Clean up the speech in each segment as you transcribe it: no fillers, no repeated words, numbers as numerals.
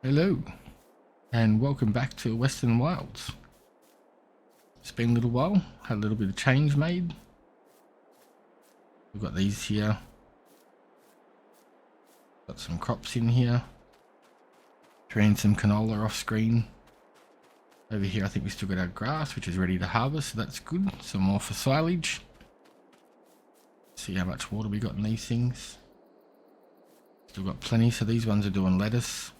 Hello, and welcome back to Western Wilds. It's been a little while, had a little bit of change made. We've got these here, got some crops in here, throwing some canola off screen. Over here I think we still got our grass which is ready to harvest, so that's good. Some more for silage. See how much water we got in these things. Still got plenty, so these ones are doing lettuce.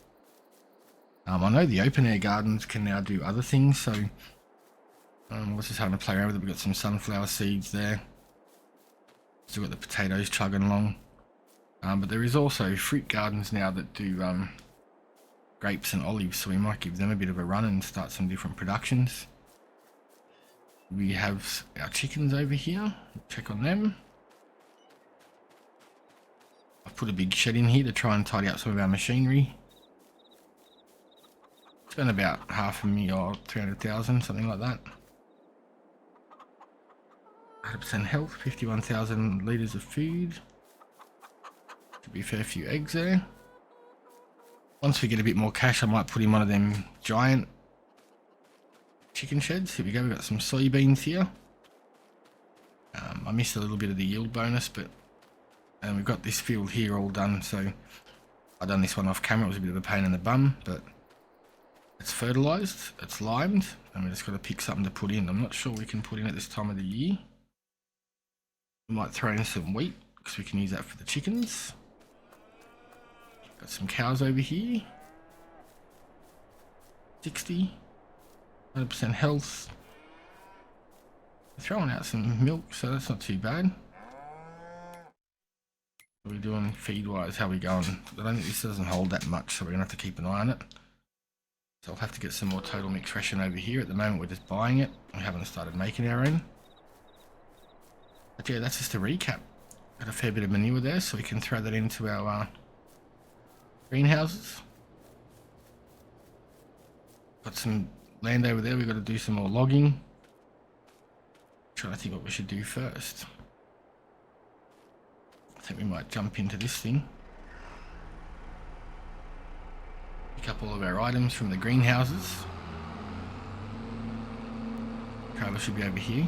I know the open air gardens can now do other things, so we're just having to play around with it. We've got some sunflower seeds there. Still got the potatoes chugging along. But there is also fruit gardens now that do grapes and olives, so we might give them a bit of a run and start some different productions. We have our chickens over here. Check on them. I've put a big shed in here to try and tidy up some of our machinery. Spent about $500,000 or 300,000, something like that. 100% health, 51,000 litres of food. Should be a fair few eggs there. Once we get a bit more cash, I might put in one of them giant chicken sheds. Here we go, we've got some soybeans here. I missed a little bit of the yield bonus, but we've got this field here all done, so I done this one off camera. It was a bit of a pain in the bum, but it's fertilized, it's limed, and we just got to pick something to put in. I'm not sure we can put in at this time of the year. We might throw in some wheat because we can use that for the chickens. Got some cows over here. 60, 100% health. Throwing out some milk, so that's not too bad. What are we doing feed wise? How are we going? I don't think this doesn't hold that much, so we're gonna have to keep an eye on it. So I'll have to get some more total mix ration over here. At the moment we're just buying it. We haven't started making our own. But yeah, that's just a recap. Got a fair bit of manure there, so we can throw that into our greenhouses. Got some land over there, we've got to do some more logging. Trying to think what we should do first. I think we might jump into this thing. Pick up all of our items from the greenhouses. Trailer should be over here.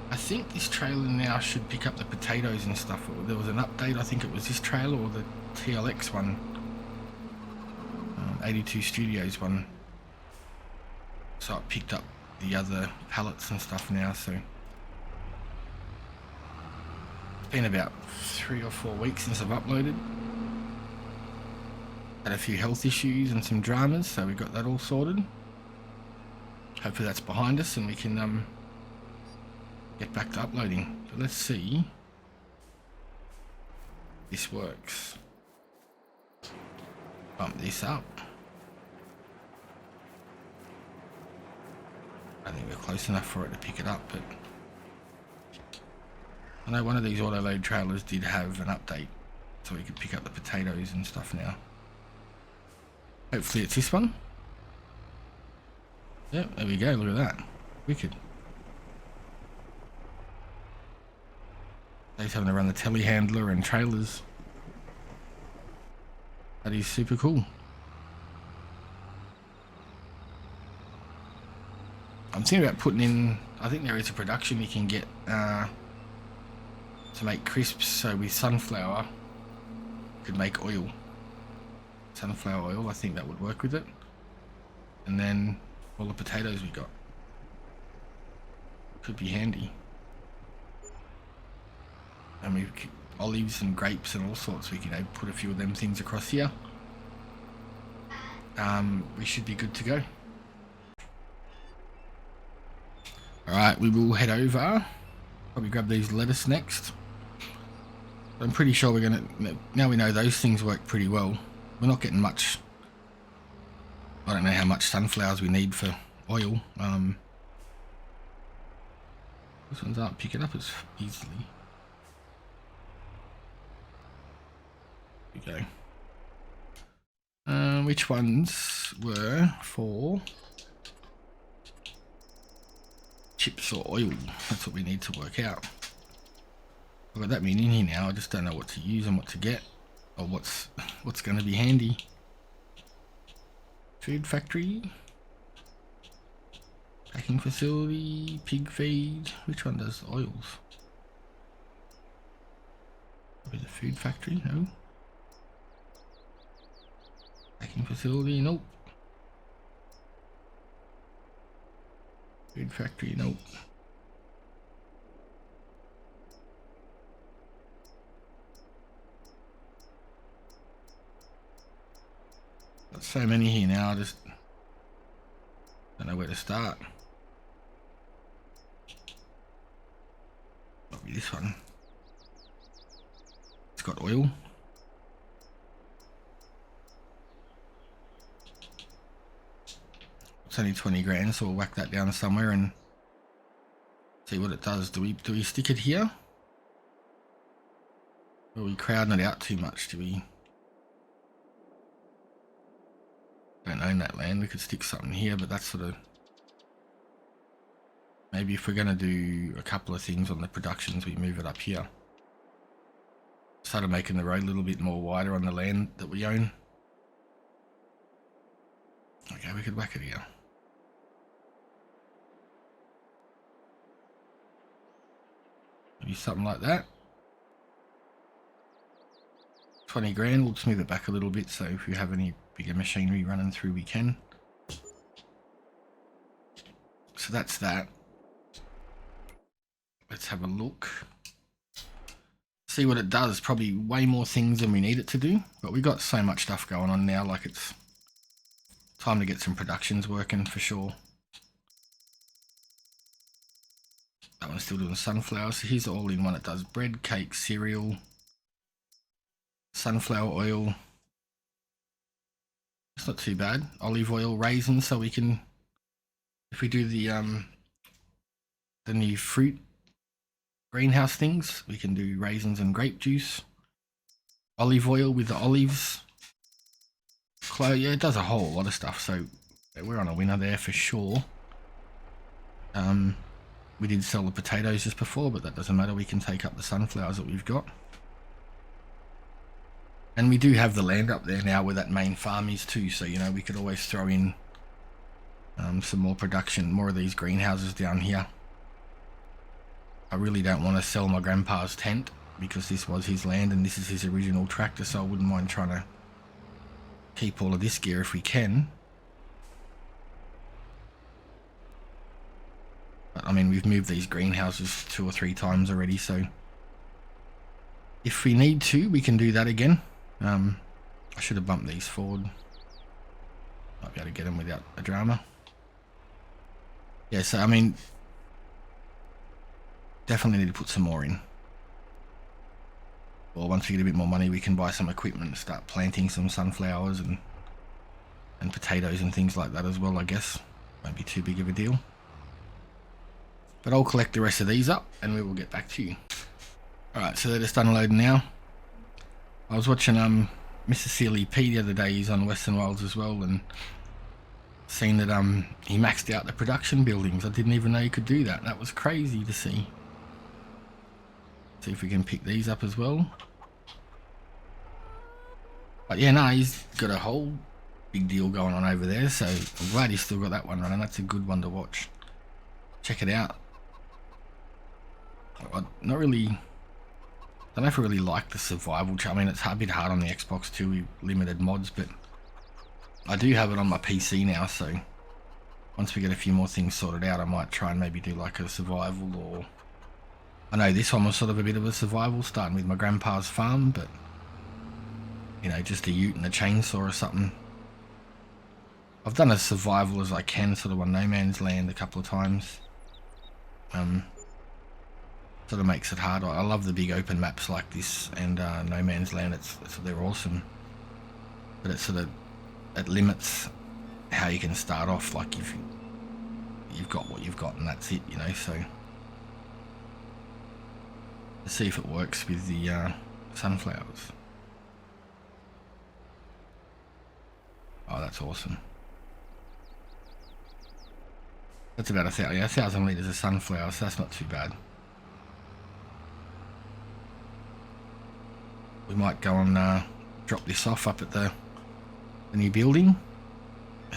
I think this trailer now should pick up the potatoes and stuff. There was an update, I think it was this trailer or the TLX one. 82 Studios one. So it picked up the other pallets and stuff now, so. It's been about 3 or 4 weeks since I've uploaded. Had a few health issues and some dramas, so we got that all sorted. Hopefully that's behind us and we can get back to uploading. But let's see if this works. Bump this up. I think we're close enough for it to pick it up, but I know one of these auto load trailers did have an update, so we could pick up the potatoes and stuff now. Hopefully it's this one. Yep, there we go, look at that. Wicked. Dave's having to run the telehandler and trailers. That is super cool. I'm thinking about putting in, I think there is a production you can get to make crisps, so with sunflower you could make oil. Sunflower oil, I think that would work with it. And then all the potatoes we got. Could be handy. And we've olives and grapes and all sorts, we can put a few of them things across here. We should be good to go. Alright, we will head over. Probably grab these lettuce next. I'm pretty sure we're gonna, now we know those things work pretty well. We're not getting much, I don't know how much sunflowers we need for oil. These ones aren't picking up as easily. Here we go. Which ones were for chips or oil? That's what we need to work out. I've got that many in here now, I just don't know what to use and what to get, or what's going to be handy. Food factory. Packing facility, pig feed. Which one does oils? Probably the food factory, no. Packing facility, nope. Food factory, nope. Got so many here now, I just don't know where to start. Probably this one. It's got oil. It's only 20 grand, so we'll whack that down somewhere and see what it does. Do we stick it here? Or are we crowding it out too much? Do we? Don't own that land. We could stick something here, but that's sort of maybe if we're going to do a couple of things on the productions, we move it up here. Started making the road a little bit more wider on the land that we own. Okay, we could whack it here. Maybe something like that. 20 grand, we'll just move it back a little bit so if we have any bigger machinery running through we can. So that's that. Let's have a look. See what it does. Probably way more things than we need it to do, but we got so much stuff going on now, like it's time to get some productions working for sure. That one's still doing sunflowers. So here's the all-in-one. It does bread, cake, cereal, sunflower oil. It's not too bad. Olive oil, raisins, so we can, if we do the new fruit greenhouse things, we can do raisins and grape juice. Olive oil with the olives. Yeah, it does a whole lot of stuff, so we're on a winner there for sure. We did sell the potatoes just before, but that doesn't matter. We can take up the sunflowers that we've got. And we do have the land up there now where that main farm is too, so you know, we could always throw in some more production, more of these greenhouses down here. I really don't want to sell my grandpa's tent because this was his land and this is his original tractor, so I wouldn't mind trying to keep all of this gear if we can. But I mean, we've moved these greenhouses 2 or 3 times already, so if we need to, we can do that again. I should have bumped these forward. Might be able to get them without a drama. Yeah, so I mean, definitely need to put some more in. Or once we get a bit more money, we can buy some equipment and start planting some sunflowers and potatoes and things like that as well, I guess. Won't be too big of a deal. But I'll collect the rest of these up and we will get back to you. Alright, so they're just unloading now. I was watching Mr. Sealy P the other day. He's on Western Wilds as well, and seen that he maxed out the production buildings. I didn't even know you could do that. That was crazy to see. See if we can pick these up as well. But yeah, no, he's got a whole big deal going on over there, so I'm glad he's still got that one running. That's a good one to watch. Check it out. I'm not really, I don't know if I really like the survival. I mean, it's a bit hard on the Xbox too, with limited mods, but I do have it on my PC now, so once we get a few more things sorted out, I might try and maybe do like a survival, or I know this one was sort of a bit of a survival, starting with my grandpa's farm, but you know, just a ute and a chainsaw or something. I've done as survival as I can, sort of on No Man's Land a couple of times. Sort of makes it hard. I love the big open maps like this, and No Man's Land. They're awesome, but it limits how you can start off. Like if you've got what you've got and that's it, you know. So let's see if it works with the sunflowers. Oh, that's awesome. That's about 1,000 litres of sunflowers, so that's not too bad. We might go and drop this off up at the new building,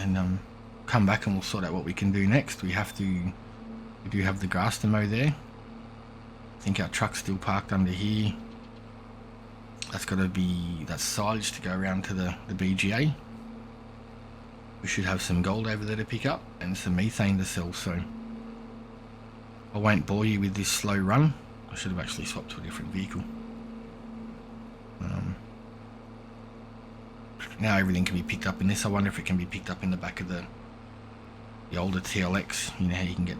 and come back and we'll sort out what we can do next. We do have the grass to mow there. I think our truck's still parked under here. That's silage to go around to the BGA. We should have some gold over there to pick up and some methane to sell, so I won't bore you with this slow run. I should have actually swapped to a different vehicle. Now everything can be picked up in this. I wonder if it can be picked up in the back of the older TLX. You know how you can get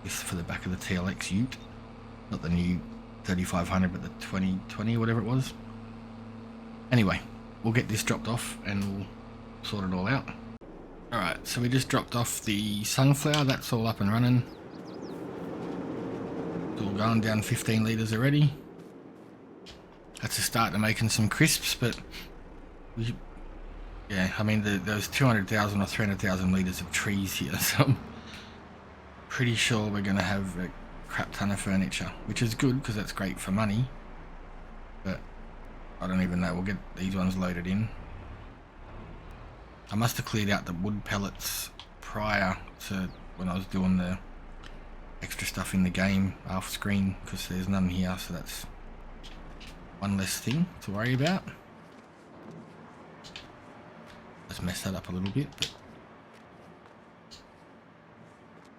this for the back of the TLX Ute, not the new 3500 but the 2020 or whatever it was. Anyway, we'll get this dropped off and we'll sort it all out. Alright, so we just dropped off the sunflower. That's all up and running. It's all gone down 15 litres already. That's a start to making some crisps, but yeah, I mean there's 200,000 or 300,000 litres of trees here, so I'm pretty sure we're going to have a crap ton of furniture, which is good because that's great for money, but I don't even know. We'll get these ones loaded in. I must have cleared out the wood pellets prior to when I was doing the extra stuff in the game off screen, because there's none here, so that's one less thing to worry about. Let's mess that up a little bit, but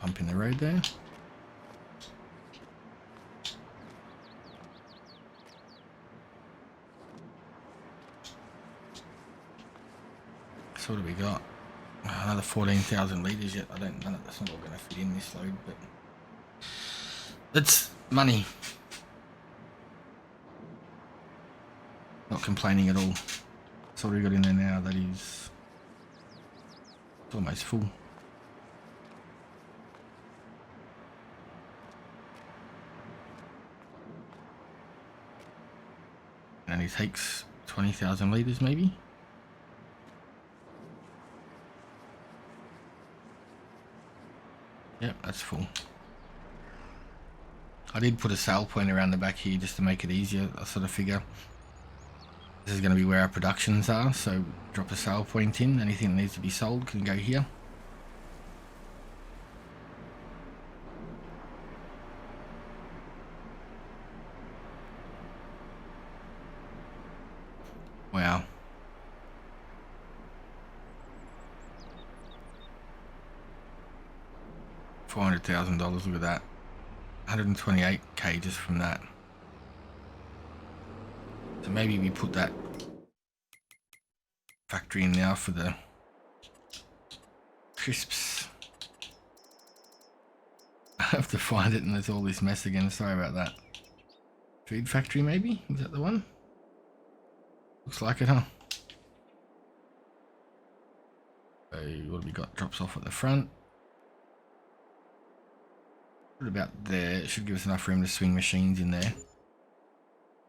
pump in the road there. So what do we got? Another 14,000 litres yet. That's not all going to fit in this load, but it's money. Not complaining at all. So what do we got in there now? That is, it's almost full. And it takes 20,000 litres maybe. Yep, that's full. I did put a sale point around the back here just to make it easier. I sort of figure this is going to be where our productions are, so drop a sale point in. Anything that needs to be sold can go here. Wow. $400,000, look at that. 128k just from that. So maybe we put that factory in now for the crisps. I have to find it and there's all this mess again, sorry about that. Food factory maybe? Is that the one? Looks like it, huh? So what have we got? Drops off at the front. Put it about there. It should give us enough room to swing machines in there.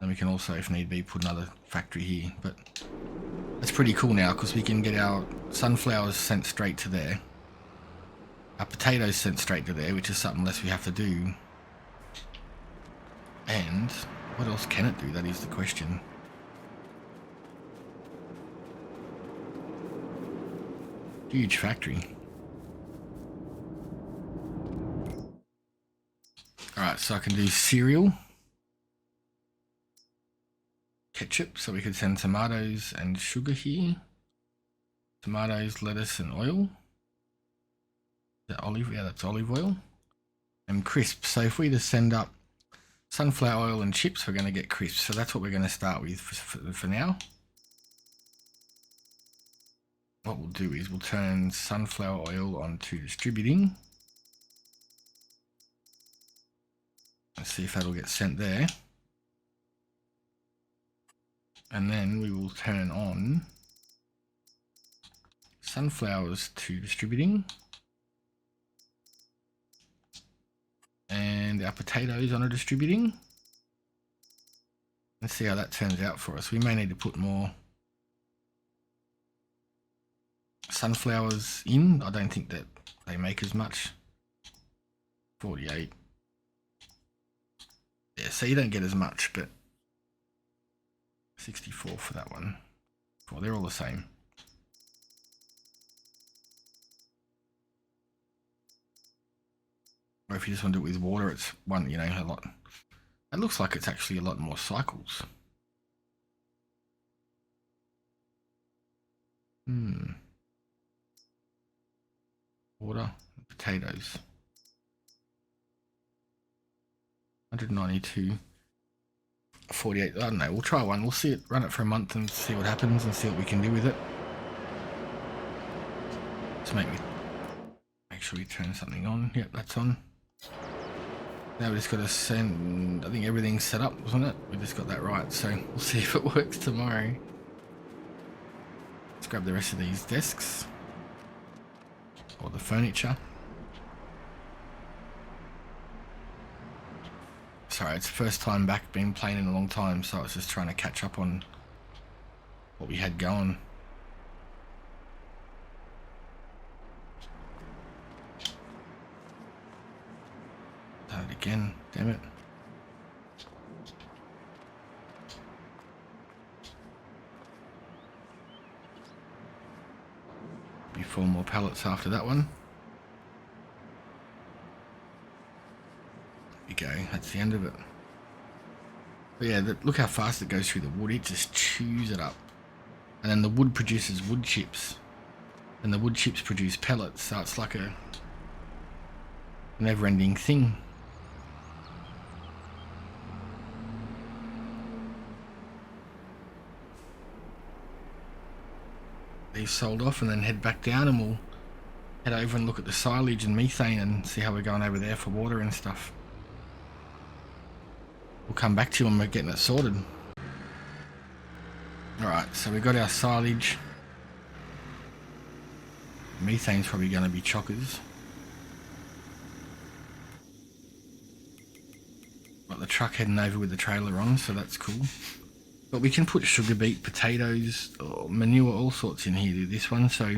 And we can also, if need be, put another factory here. But that's pretty cool now because we can get our sunflowers sent straight to there. Our potatoes sent straight to there, which is something less we have to do. And what else can it do? That is the question. Huge factory. Alright, so I can do cereal, ketchup, so we could send tomatoes and sugar here. Tomatoes, lettuce and oil. Is that olive? Yeah, that's olive oil. And crisps. So if we just send up sunflower oil and chips, we're going to get crisps. So that's what we're going to start with for now. What we'll do is we'll turn sunflower oil onto distributing. Let's see if that'll get sent there. And then we will turn on sunflowers to distributing. And our potatoes on a distributing. Let's see how that turns out for us. We may need to put more sunflowers in. I don't think that they make as much. 48. Yeah, so you don't get as much, but 64 for that one. Well, they're all the same. Or if you just want to do it with water, it's one, you know, a lot. It looks like it's actually a lot more cycles. Water, potatoes. 192. 48. I don't know. We'll try one. We'll see it. Run it for a month and see what happens and see what we can do with it. Let's make sure we turn something on. Yep, that's on. Now we just got to send. I think everything's set up, wasn't it? We just got that right. So we'll see if it works tomorrow. Let's grab the rest of these desks or the furniture. Sorry, it's the first time back, been playing in a long time, so I was just trying to catch up on what we had going. Done it again, damn it. Be 4 more pallets after that one. Go, that's the end of it. But yeah, look how fast it goes through the wood. It just chews it up, and then the wood produces wood chips, and the wood chips produce pellets, so it's like a never-ending thing. These sold off, and then head back down, and we'll head over and look at the silage and methane and see how we're going over there for water and stuff. We'll come back to you when we're getting it sorted. Alright, so we got our silage. Methane's probably going to be chockers. Got the truck heading over with the trailer on, so that's cool. But we can put sugar beet, potatoes, or manure, all sorts in here to this one, so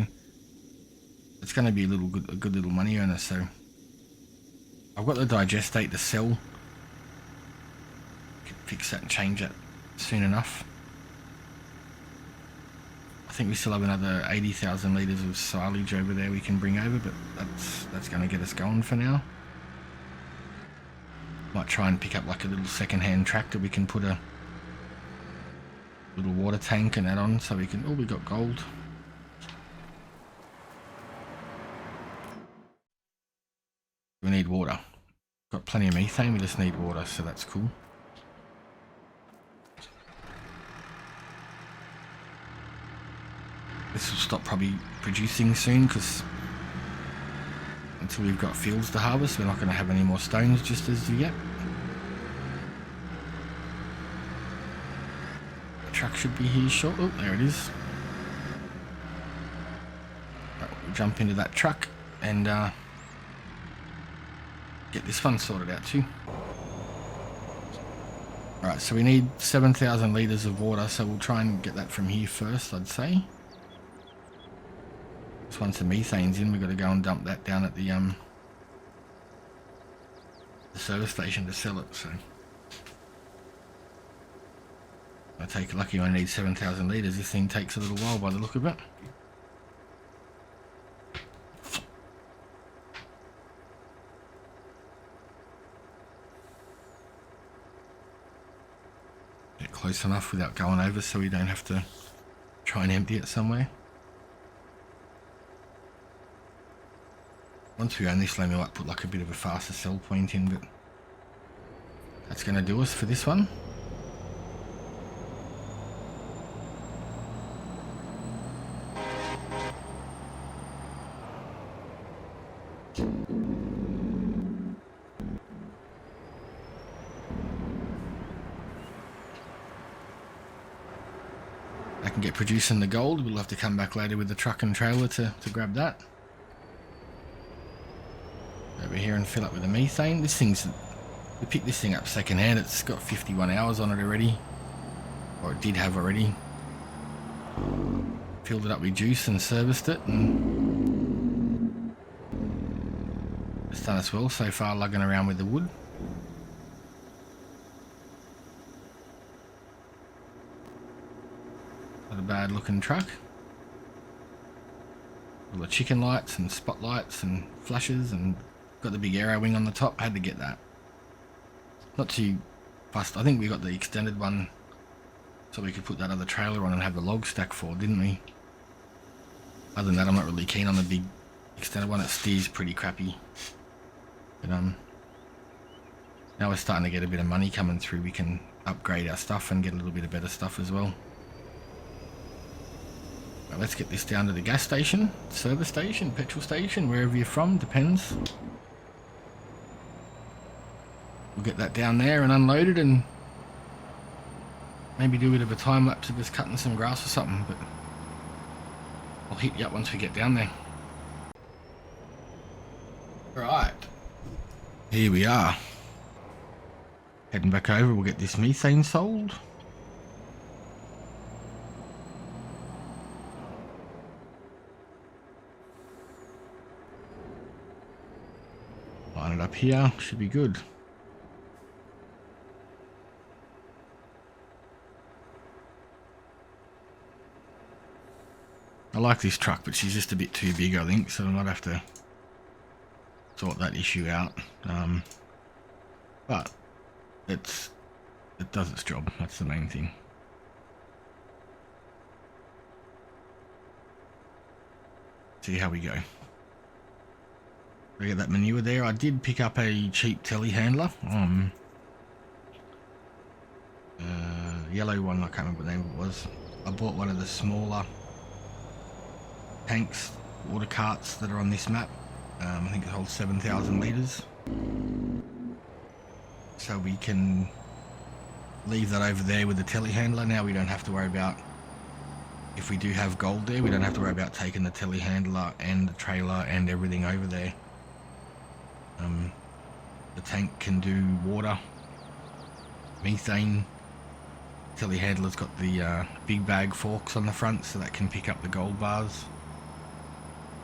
it's going to be a good little money earner. So I've got the digestate to sell. Fix that and change it soon enough. I think we still have another 80,000 litres of silage over there we can bring over, but that's going to get us going for now. Might try and pick up like a little second-hand tractor. We can put a little water tank and that on, so we can. Oh, we got gold. We need water. Got plenty of methane. We just need water, so that's cool. This will stop probably producing soon, because until we've got fields to harvest, we're not going to have any more stones just as yet. The truck should be here short. Oh, there it is. Right, we'll jump into that truck and get this one sorted out too. Alright, so we need 7,000 litres of water, so we'll try and get that from here first, I'd say. Once the methane's in, we've got to go and dump that down at the service station to sell it. So I take it lucky I need 7,000 litres. This thing takes a little while by the look of it. Get close enough without going over, so we don't have to try and empty it somewhere. Once we own this land, we might put like a bit of a faster sell point in, but that's going to do us for this one. I can get producing the gold. We'll have to come back later with the truck and trailer to grab that. Over here and fill up with the methane. This thing's, we picked this thing up second hand. It's got 51 hours on it already, or it did have already. Filled it up with juice and serviced it, and it's done us well so far, lugging around with the wood. Not a bad looking truck. All the chicken lights and spotlights and flashes and Got the big aero wing on the top, had to get that. Not too fussed. I think we got the extended one so we could put that other trailer on and have the log stack for, didn't we? Other than that, I'm not really keen on the big extended one. It steers pretty crappy. But now we're starting to get a bit of money coming through. We can upgrade our stuff and get a little bit of better stuff as well. Right, let's get this down to the gas station, service station, petrol station, wherever you're from, depends. We'll get that down there and unloaded and maybe do a bit of a time lapse of us cutting some grass or something, but I'll hit you up once we get down there. Right, here we are. Heading back over, we'll get this methane sold. Line it up here, should be good. I like this truck, but she's just a bit too big, I think, so I might have to sort that issue out. But it does its job, that's the main thing. See how we go. We get that manure there. I did pick up a cheap telehandler. Yellow one, I can't remember what name it was. I bought one of the smaller tanks, water carts that are on this map. I think it holds 7,000 litres. So we can leave that over there with the telehandler. Now we don't have to worry about, if we do have gold there, we don't have to worry about taking the telehandler and the trailer and everything over there. The tank can do water, methane. Telehandler's got the big bag forks on the front, so that can pick up the gold bars.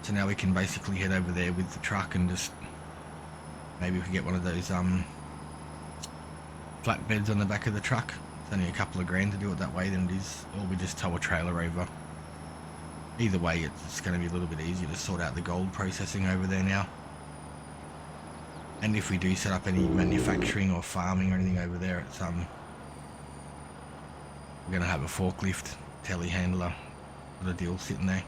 So now we can basically head over there with the truck and just maybe we could get one of those flatbeds on the back of the truck. It's only a couple of grand to do it that way than it is, or we just tow a trailer over. Either way, it's going to be a little bit easier to sort out the gold processing over there now. And if we do set up any manufacturing or farming or anything over there, it's we're going to have a forklift, telehandler, sort of deal sitting there.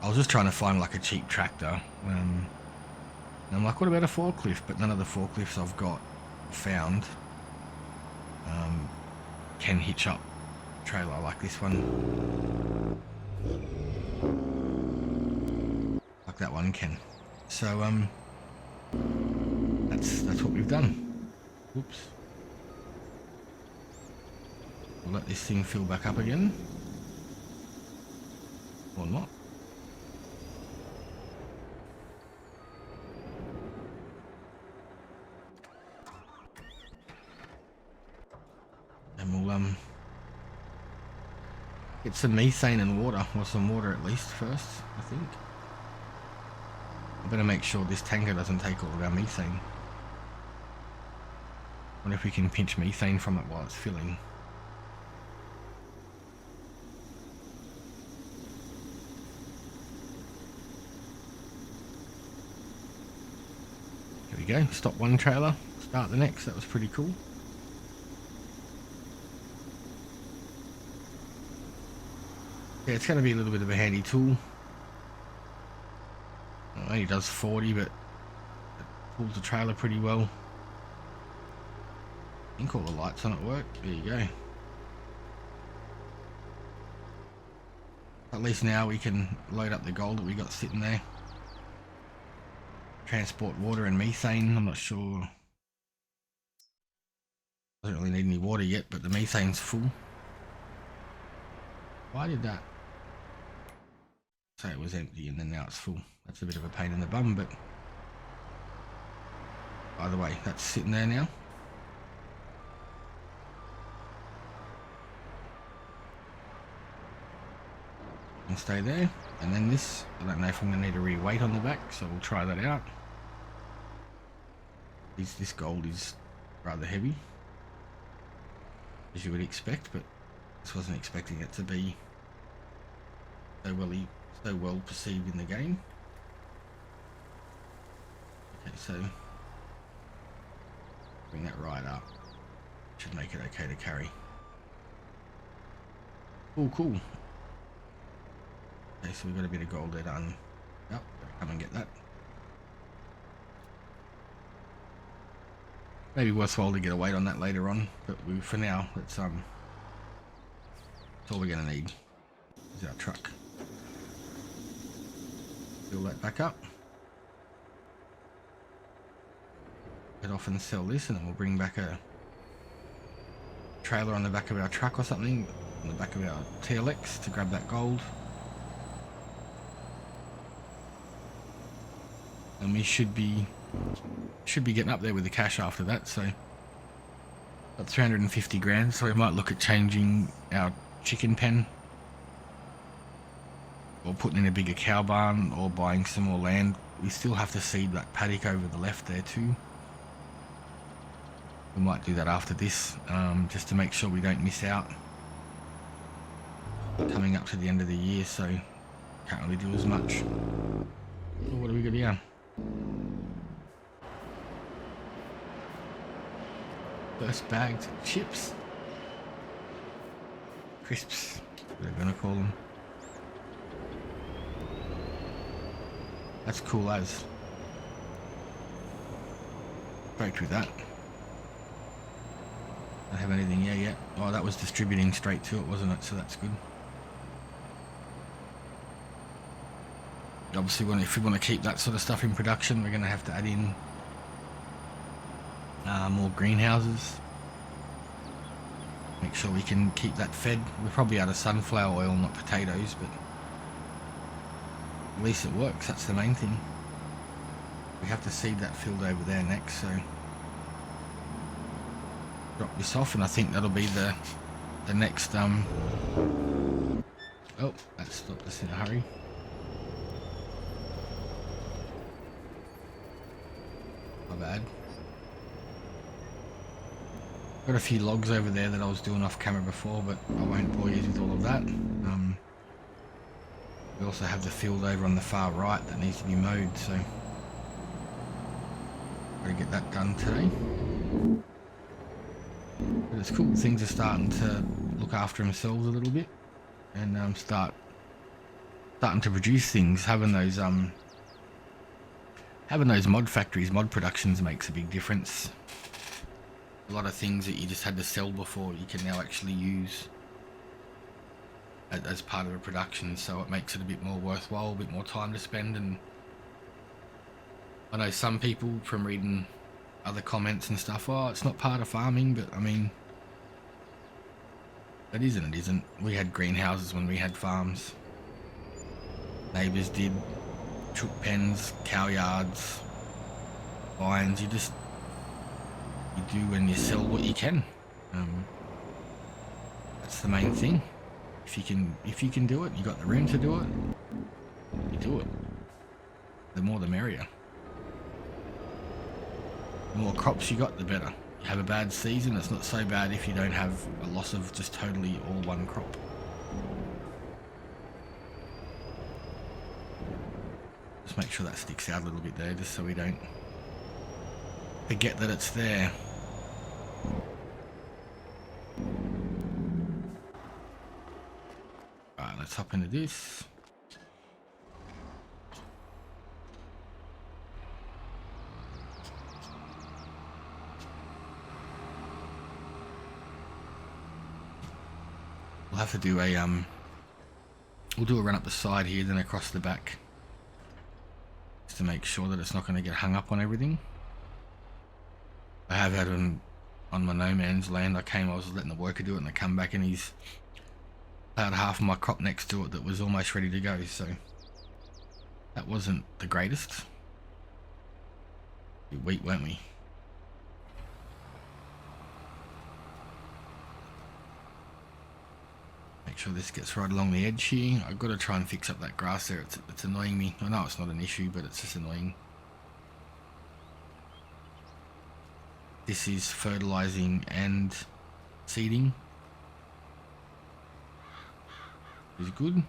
I was just trying to find like a cheap tractor, and I'm like, what about a forklift? But none of the forklifts I've got found can hitch up a trailer like this one. Like that one can. So that's what we've done. Oops. We'll let this thing fill back up again. Or not. And we'll get some methane and water, or some water at least first, I think. I better make sure this tanker doesn't take all of our methane. Wonder if we can pinch methane from it while it's filling. Here we go, stop one trailer, start the next. That was pretty cool. Yeah, it's going to be a little bit of a handy tool. It only does 40, but it pulls the trailer pretty well. I think all the lights on it work. There you go. At least now we can load up the gold that we got sitting there. Transport water and methane. I'm not sure. Doesn't really need any water yet, but the methane's full. Why did that say it was empty and then now it's full? That's a bit of a pain in the bum, but by the way, that's sitting there now. And stay there. And then this, I don't know if I'm going to need a re-weight on the back, so we'll try that out. This gold is rather heavy, as you would expect, but just wasn't expecting it to be so well perceived in the game. so bring that right up. Should make it okay to carry. Cool. Okay, so we've got a bit of gold there done. Yep, come and get that. Maybe worthwhile to get a weight on that later on, but for now, that's all we're gonna need is our truck. Fill that back up. Head off and sell this, and then we'll bring back a trailer on the back of our truck or something, on the back of our TLX to grab that gold. And we should be getting up there with the cash after that, so got 350 grand, so we might look at changing our chicken pen, or putting in a bigger cow barn, or buying some more land. We still have to seed that paddock over the left there too. We might do that after this, just to make sure we don't miss out coming up to the end of the year, so can't really do as much. So what do we got here? First bagged chips, crisps, what they're gonna call them. That's cool as. Stoked with that. Don't have anything here yet. Oh, that was distributing straight to it, wasn't it? So that's good. Obviously, if we want to keep that sort of stuff in production, we're going to have to add in more greenhouses. Make sure we can keep that fed. We're probably out of sunflower oil, not potatoes, but at least it works. That's the main thing. We have to seed that field over there next, so drop this off, and I think that'll be the next oh, that stopped us in a hurry. My bad. Got a few logs over there that I was doing off camera before, but I won't bore you with all of that. We also have the field over on the far right that needs to be mowed, so gotta get that done today. But it's cool, things are starting to look after themselves a little bit, and starting to produce things. Having those mod factories, mod productions makes a big difference. A lot of things that you just had to sell before, you can now actually use as part of a production, so it makes it a bit more worthwhile, a bit more time to spend. And I know some people, from reading other comments and stuff, oh, it's not part of farming, but I mean, it isn't. We had greenhouses when we had farms. Neighbours did, chook pens, cow yards, vines. You do when you sell what you can. That's the main thing. If you can do it, you got the room to do it, you do it. The more the merrier. The more crops you got, the better. You have a bad season, it's not so bad if you don't have a loss of just totally all one crop. Just make sure that sticks out a little bit there, just so we don't forget that it's there. Alright, let's hop into this. We'll have to do a we'll do a run up the side here, then across the back, just to make sure that it's not going to get hung up on everything. I have had on my no man's land. I was letting the worker do it, and I come back and he's about half of my crop next to it that was almost ready to go, so that wasn't the greatest. We wheat, weren't we? Make sure this gets right along the edge here. I've got to try and fix up that grass there. It's annoying me. I know it's not an issue, but it's just annoying. This is fertilizing and seeding. Is good.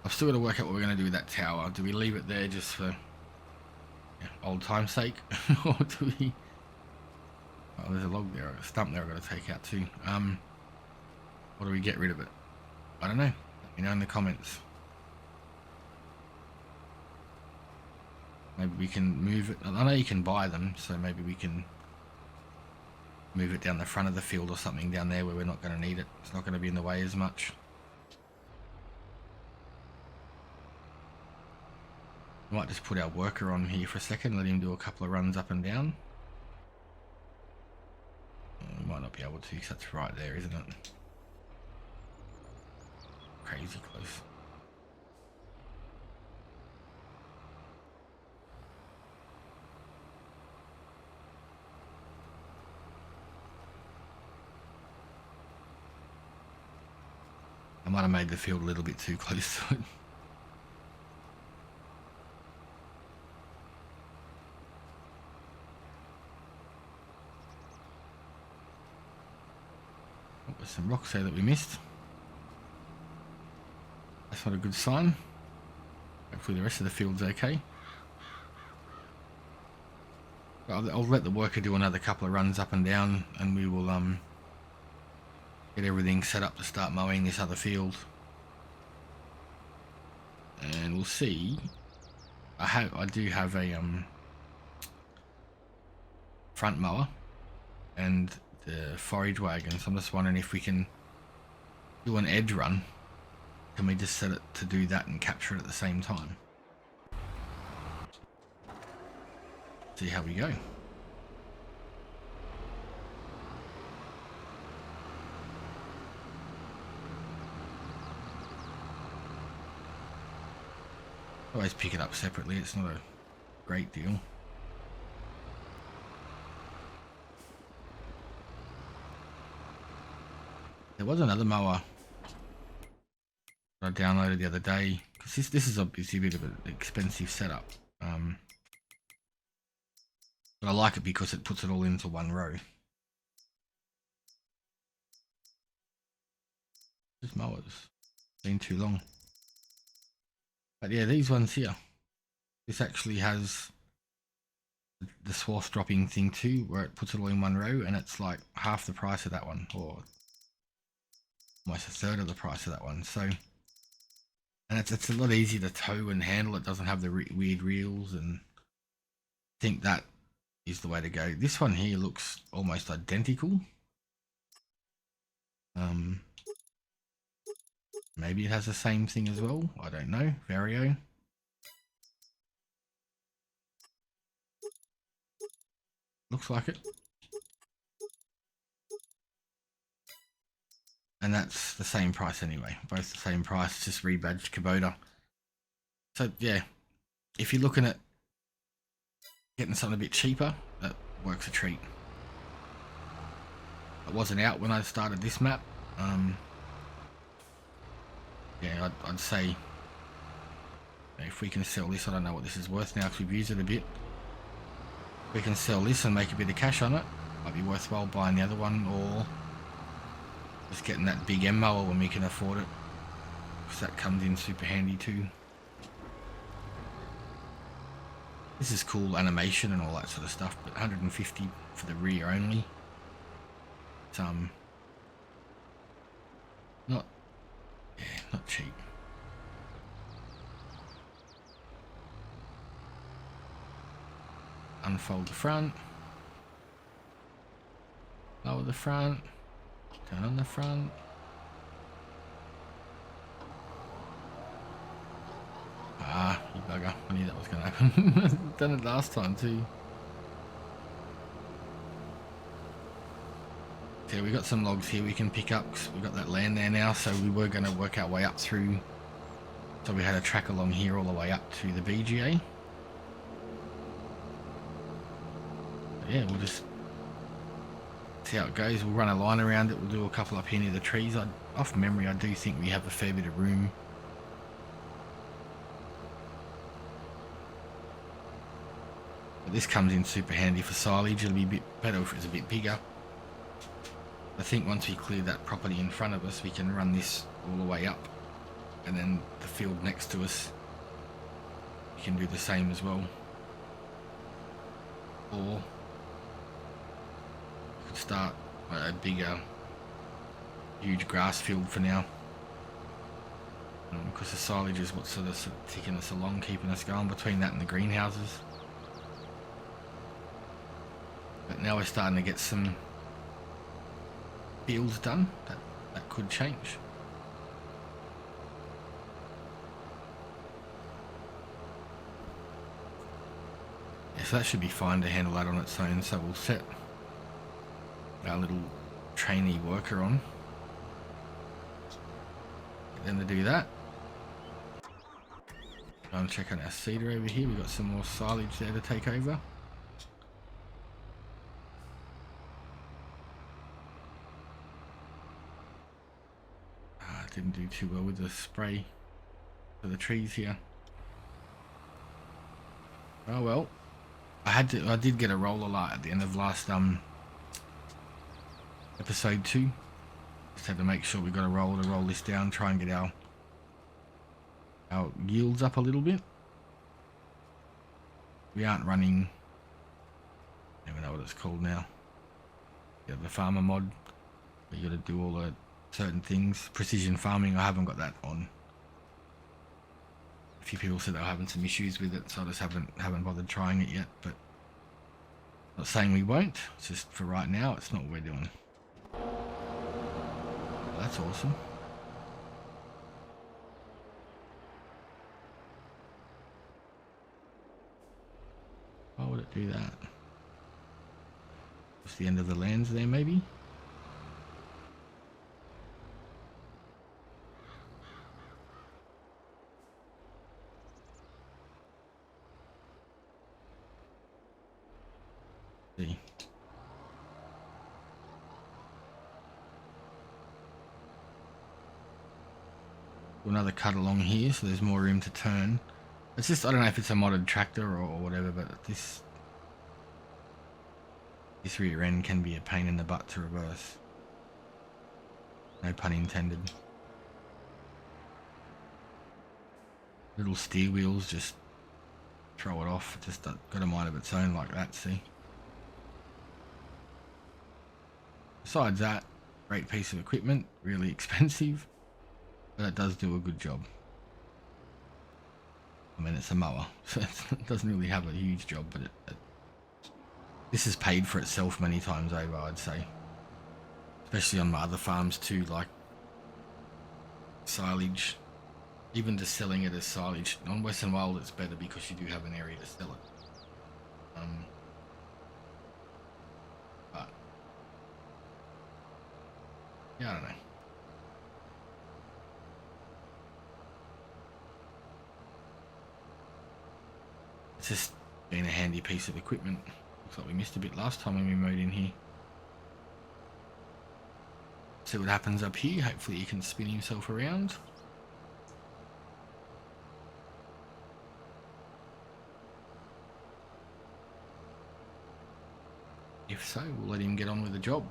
I've still got to work out what we're going to do with that tower. Do we leave it there just for, old time's sake, or do we? Oh, there's a log there, a stump there I've got to take out too. Or do we get rid of it? I don't know. Let me know in the comments. Maybe we can move it. I know you can buy them, so maybe we can move it down the front of the field or something down there where we're not going to need it. It's not going to be in the way as much. We might just put our worker on here for a second, let him do a couple of runs up and down. We might not be able to because that's right there, isn't it? Crazy close. I might have made the field a little bit too close to it. Oh, there's some rocks there that we missed. That's not a good sign. Hopefully the rest of the field's okay. I'll let the worker do another couple of runs up and down, and we will get everything set up to start mowing this other field. And we'll see. I do have a front mower and the forage wagon, so I'm just wondering if we can do an edge run. Can we just set it to do that and capture it at the same time? See how we go. Always pick it up separately, it's not a great deal. There was another mower I downloaded the other day, because this is obviously a bit of an expensive setup, but I like it because it puts it all into one row. This mower's been too long. But yeah, these ones here, this actually has the swath dropping thing too, where it puts it all in one row, and it's like half the price of that one, or almost a third of the price of that one. So, and it's a lot easier to tow and handle. It doesn't have the weird reels, and I think that is the way to go. This one here looks almost identical. Maybe it has the same thing as well. I don't know. Vario. Looks like it. And that's the same price anyway. Both the same price, just rebadged Kubota. So yeah, if you're looking at getting something a bit cheaper, that works a treat. It wasn't out when I started this map. Yeah, I'd say if we can sell this, I don't know what this is worth now because we've used it a bit. We can sell this and make a bit of cash on it. Might be worthwhile buying the other one, or just getting that big M mower when we can afford it, because that comes in super handy too. This is cool animation and all that sort of stuff, but 150 for the rear only. It's not cheap. Unfold the front, lower the front, turn on the front. Ah, you bugger. I knew that was going to happen. Done it last time too. Okay, we got some logs here we can pick up because we've got that land there now, so we were going to work our way up through. So we had a track along here all the way up to the VGA. But yeah, we'll just see how it goes. We'll run a line around it. We'll do a couple up here near the trees. Off memory, I do think we have a fair bit of room. But this comes in super handy for silage. It'll be a bit better if it's a bit bigger. I think once we clear that property in front of us, we can run this all the way up, and then the field next to us, we can do the same as well. or we could start a bigger, huge grass field for now. Because the silage is what's sort of ticking us along, keeping us going between that and the greenhouses. But now we're starting to get some fields done. That could change. Yeah, so that should be fine to handle that on its own. So we'll set our little trainee worker on. Get them to do that. I'll check on our cedar over here. We've got some more silage there to take over. Didn't do too well with the spray for the trees here. Oh well. I did get a roller light at the end of last episode 2. Just had to make sure we got a roller to roll this down, try and get our yields up a little bit. We aren't running, I don't know what it's called now. Yeah, the farmer mod. But you got to do all the certain things. Precision farming, I haven't got that on. A few people said they were having some issues with it, so I just haven't bothered trying it yet. But not saying we won't. It's just for right now, it's not what we're doing. Well, that's awesome. Why would it do that? Just the end of the lands there, maybe? See. Another cut along here, so there's more room to turn. It's just, I don't know if it's a modded tractor or whatever, but this rear end can be a pain in the butt to reverse. No pun intended. Little steer wheels just throw it off. It just got a mind of its own like that, see? Besides that, great piece of equipment, really expensive, but it does do a good job. I mean, it's a mower, so it doesn't really have a huge job, but this has paid for itself many times over, I'd say. Especially on my other farms too, like silage. Even just selling it as silage. On Western Wild it's better because you do have an area to sell it. But yeah, I don't know. It's just been a handy piece of equipment. Looks like we missed a bit last time when we mowed in here. See what happens up here. Hopefully he can spin himself around. If so, we'll let him get on with the job.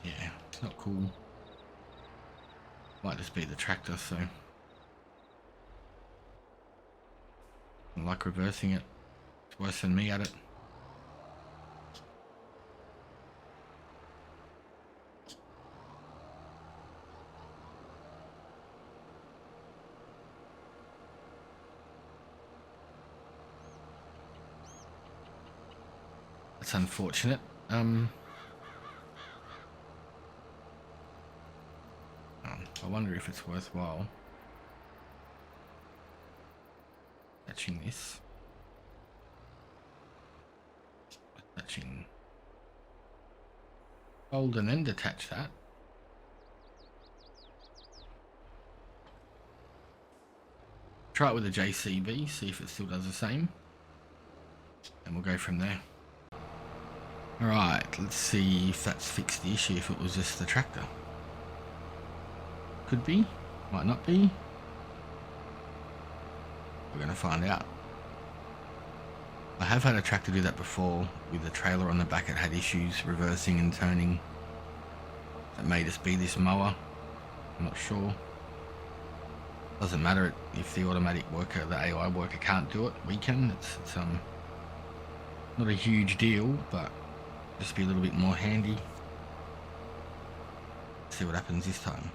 Yeah, it's not cool. Might just be the tractor, so I like reversing it. It's worse than me at it. That's unfortunate. I wonder if it's worthwhile attaching this. Attaching fold and then detach that. Try it with a JCB, see if it still does the same, and we'll go from there. Alright, let's see if that's fixed the issue, if it was just the tractor. Could be, might not be. We're going to find out. I have had a tractor do that before with a trailer on the back. It had issues reversing and turning. That may just be this mower. I'm not sure. Doesn't matter if the automatic worker, the AI worker can't do it. We can. It's not a huge deal, but just be a little bit more handy. See what happens this time.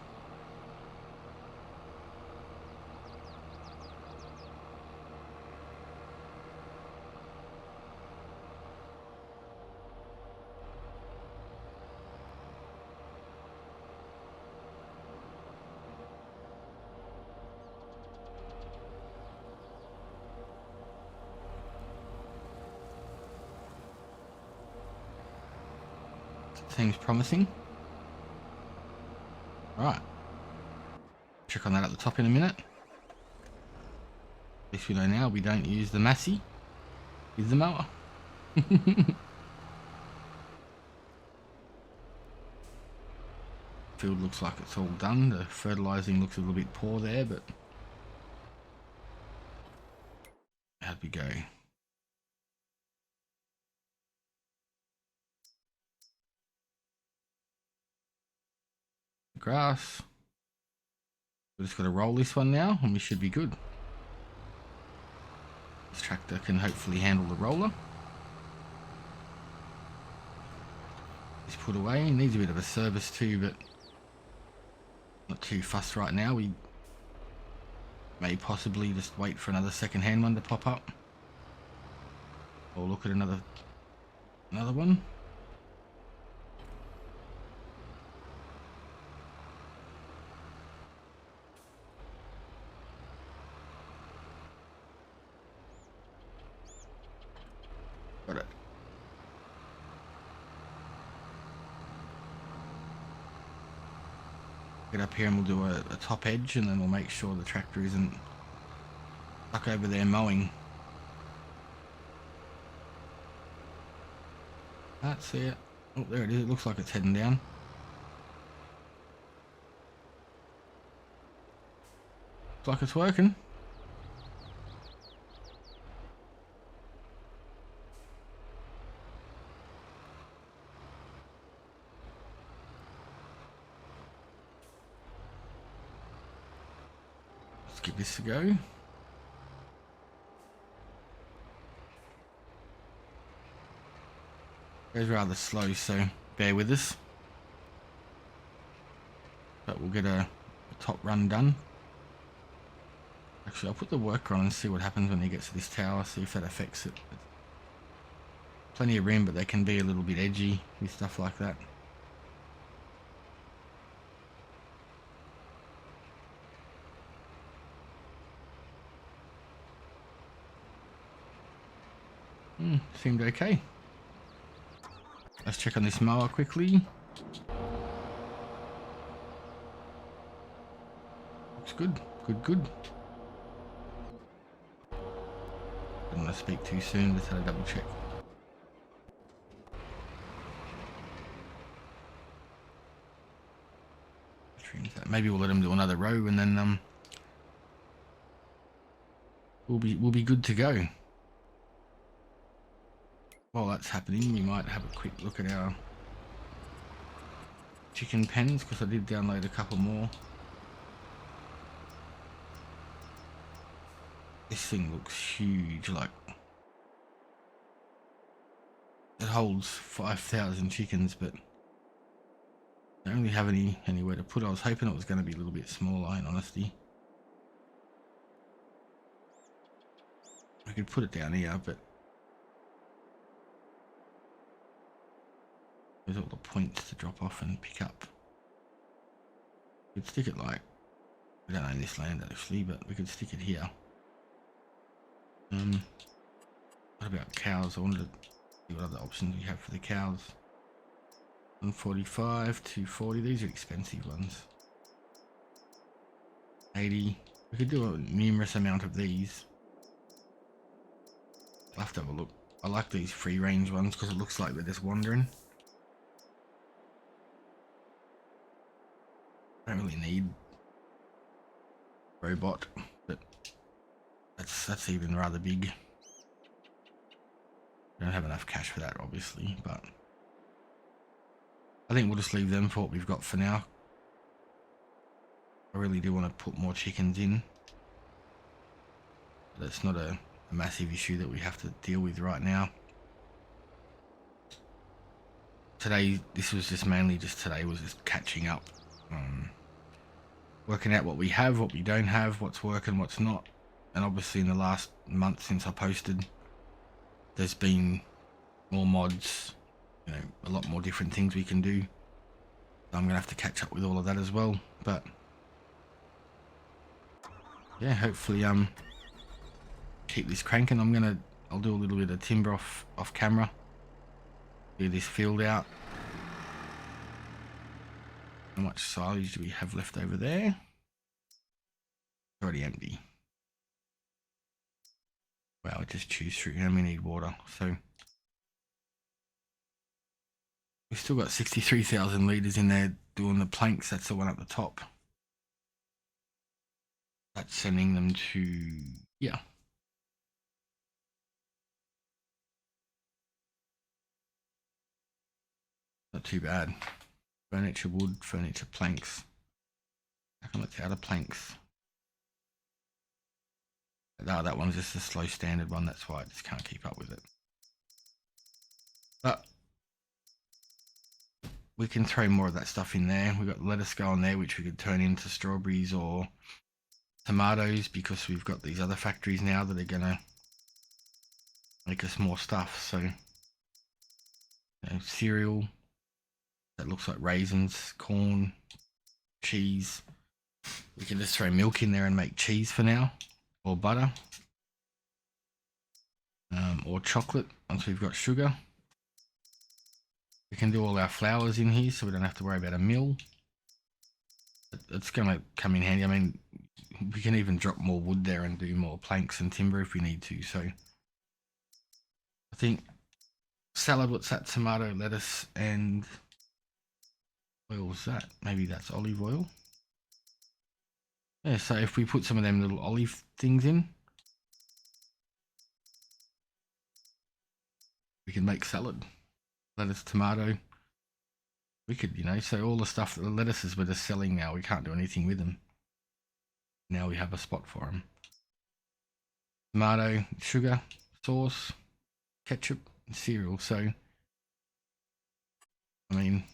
Seems promising. Right. Check on that at the top in a minute. At least we know now we don't use the Massey. Use the mower. Field looks like it's all done. The fertilizing looks a little bit poor there, but how'd we go? Grass. We've just got to roll this one now and we should be good. This tractor can hopefully handle the roller. It's put away. It needs a bit of a service too, but not too fussed right now. We may possibly just wait for another second-hand one to pop up. Or look at another one. Got it. Get up here and we'll do a top edge, and then we'll make sure the tractor isn't stuck over there mowing. That's it. Oh, there it is. It looks like it's heading down. Looks like it's working. Let's give this a go. Goes rather slow, so bear with us. But we'll get a top run done. Actually, I'll put the worker on and see what happens when he gets to this tower, see if that affects it. Plenty of room, but they can be a little bit edgy with stuff like that. Seemed okay. Let's check on this mower quickly. Looks good. Good. Don't want to speak too soon, just had a double check. Maybe we'll let them do another row and then we'll be good to go. While that's happening, we might have a quick look at our chicken pens, because I did download a couple more. This thing looks huge, like it holds 5,000 chickens, but I don't really have anywhere to put it. I was hoping it was going to be a little bit smaller, in honesty. I could put it down here, but there's all the points to drop off and pick up. We could stick it like, we don't own this land actually, but we could stick it here. What about cows? I wanted to see what other options we have for the cows. 145, 240, these are expensive ones. 80, we could do a numerous amount of these. I'll have to have a look. I like these free range ones because it looks like they're just wandering. I don't really need robot, but that's even rather big. We don't have enough cash for that, obviously, but I think we'll just leave them for what we've got for now. I really do want to put more chickens in. That's not a massive issue that we have to deal with right now. Today, this was just mainly today was just catching up. Working out what we have, what we don't have, what's working, what's not. And obviously in the last month since I posted, there's been more mods, you know, a lot more different things we can do. So I'm gonna have to catch up with all of that as well. But yeah, hopefully keep this cranking. I'll do a little bit of timber off camera. Clear this field out. How much silage do we have left over there? It's already empty. Well, I just choose through, and we need water. So we've still got 63,000 litres in there doing the planks. That's the one at the top. That's sending them to, yeah. Not too bad. Furniture wood, furniture planks. How come it's out of planks? No, that one's just a slow standard one, that's why I just can't keep up with it. But we can throw more of that stuff in there. We've got lettuce going there, which we could turn into strawberries or tomatoes, because we've got these other factories now that are gonna make us more stuff. So, you know, cereal that looks like raisins, corn, cheese. We can just throw milk in there and make cheese for now, or butter, or chocolate once we've got sugar. We can do all our flours in here, so we don't have to worry about a mill. It's going to come in handy. I mean, we can even drop more wood there and do more planks and timber if we need to. So I think salad, what's that? Tomato, lettuce, and oil was that? Maybe that's olive oil. Yeah, so if we put some of them little olive things in, we can make salad. Lettuce, tomato. We could, you know, so all the stuff, the lettuces we're just selling now, we can't do anything with them. Now we have a spot for them. Tomato, sugar, sauce, ketchup, and cereal. So, I mean,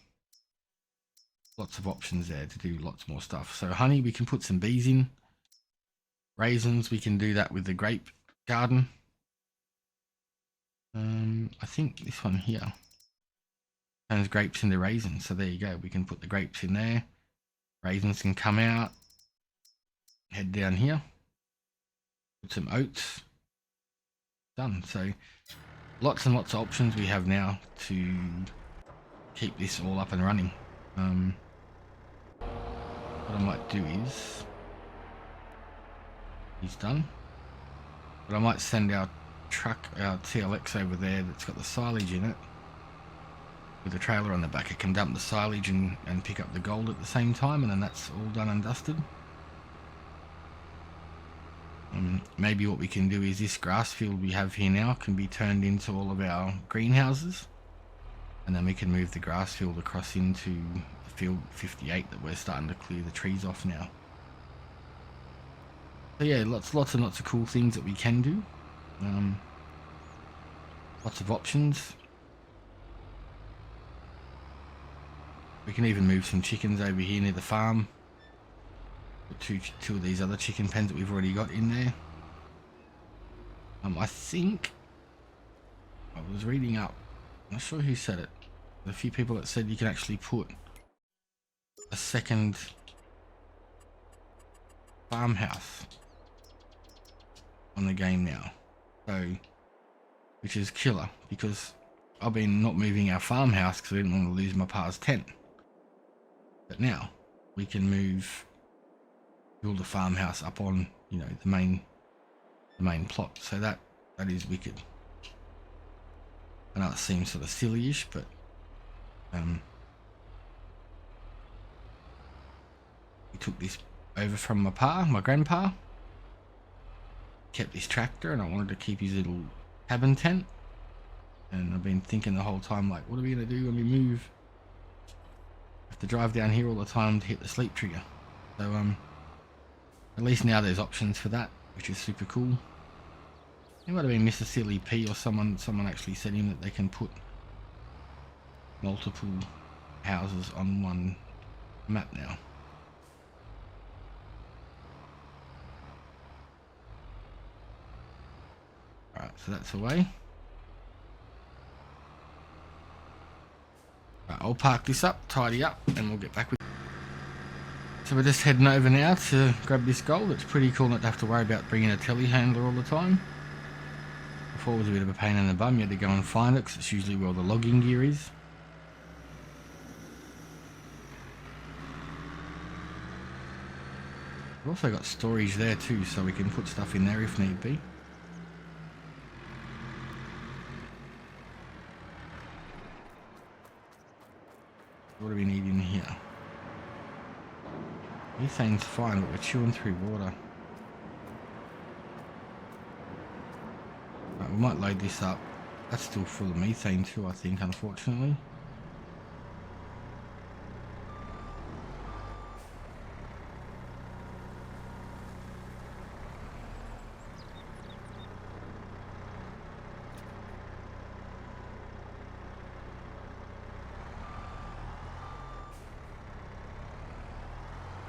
lots of options there to do lots more stuff. So honey, we can put some bees in. Raisins, we can do that with the grape garden. I think this one here turns grapes into raisins. So there you go. We can put the grapes in there. Raisins can come out. Head down here. Put some oats. Done. So lots and lots of options we have now to keep this all up and running. What I might do is, he's done. But I might send our truck, our TLX over there that's got the silage in it, with a trailer on the back. It can dump the silage and pick up the gold at the same time, and then that's all done and dusted. Maybe what we can do is this grass field we have here now can be turned into all of our greenhouses, and then we can move the grass field across into the field 58 that we're starting to clear the trees off now. So yeah, lots and lots of cool things that we can do. Lots of options. We can even move some chickens over here near the farm. Two of these other chicken pens that we've already got in there. I think I was reading up, I'm not sure who said it. There's a few people that said you can actually put a second farmhouse on the game now. So, which is killer, because I've been not moving our farmhouse because I didn't want to lose my pa's tent. But now we can build a farmhouse up on, you know, the main plot. So that is wicked. I know it seems sort of silly-ish, but we took this over from my grandpa, kept his tractor, and I wanted to keep his little cabin tent. And I've been thinking the whole time, like, what are we going to do when we move? I have to drive down here all the time to hit the sleep trigger. So, at least now there's options for that, which is super cool. It might have been Mr. Silly P or someone actually said him that they can put multiple houses on one map now. Alright, so that's away. Right, I'll park this up, tidy up, and we'll get back with. So we're just heading over now to grab this gold. It's pretty cool not to have to worry about bringing a telehandler all the time. Before it was a bit of a pain in the bum, you had to go and find it because it's usually where all the logging gear is. We've also got storage there too, so we can put stuff in there if need be. What do we need in here? Methane's fine, but we're chewing through water. Right, we might load this up. That's still full of methane too, I think, unfortunately.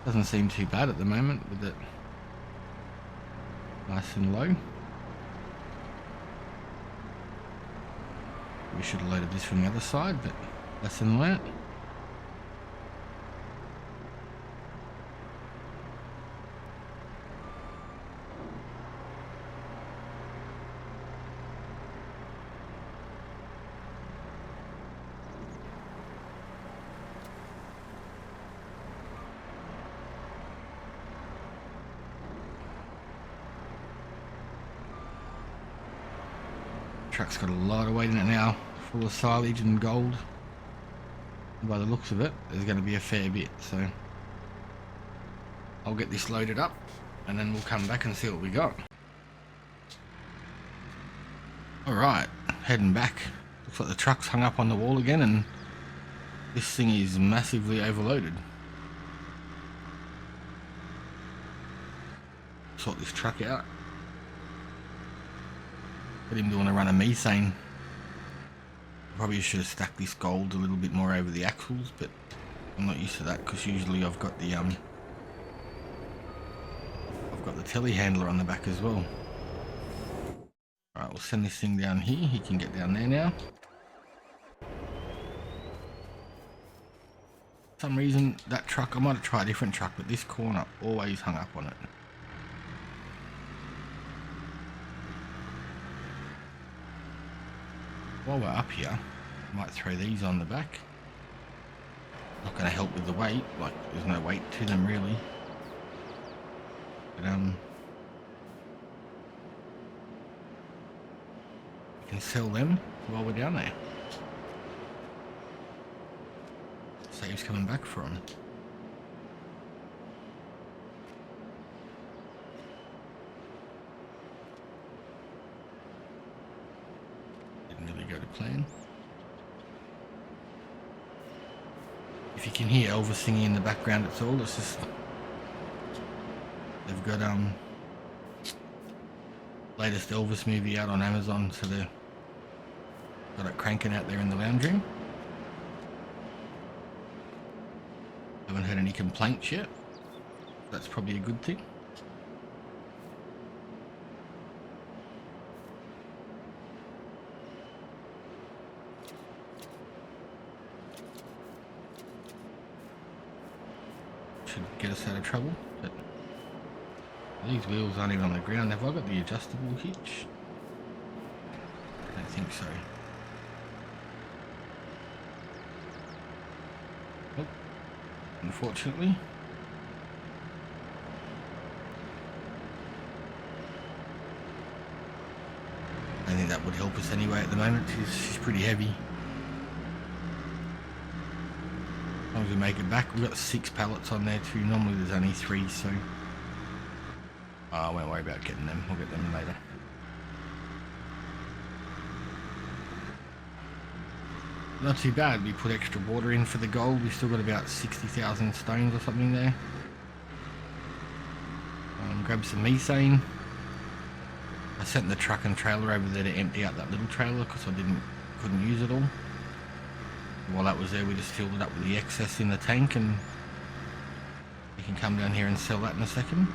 Doesn't seem too bad at the moment with it nice and low. We should have loaded this from the other side, but lesson learnt. Truck's got a lot of weight in it now, full of silage and gold. And by the looks of it, there's going to be a fair bit, so I'll get this loaded up and then we'll come back and see what we got. Alright, heading back. Looks like the truck's hung up on the wall again and this thing is massively overloaded. Sort this truck out. Got him doing a run of methane. Probably should have stacked this gold a little bit more over the axles, but I'm not used to that because usually I've got the telehandler on the back as well. Alright, we'll send this thing down here. He can get down there now. For some reason that truck, I might have tried a different truck, but this corner always hung up on it. While we're up here, I might throw these on the back. Not going to help with the weight, like there's no weight to them really. But we can sell them while we're down there. Saves coming back for them. Really go to plan. If you can hear Elvis singing in the background at all, it's just they've got latest Elvis movie out on Amazon, so they've got it cranking out there in the lounge room. Haven't heard any complaints yet. That's probably a good thing. Should get us out of trouble, but these wheels aren't even on the ground. Have I got the adjustable hitch? I don't think so. Nope. Unfortunately. I think that would help us anyway at the moment. She's pretty heavy. As long as we make it back, we've got 6 pallets on there too. Normally there's only 3, so I won't worry about getting them. We'll get them later. Not too bad. We put extra water in for the gold. We still got about 60,000 stones or something there. Grab some methane. I sent the truck and trailer over there to empty out that little trailer because I couldn't use it all. While that was there, we just filled it up with the excess in the tank, and we can come down here and sell that in a second.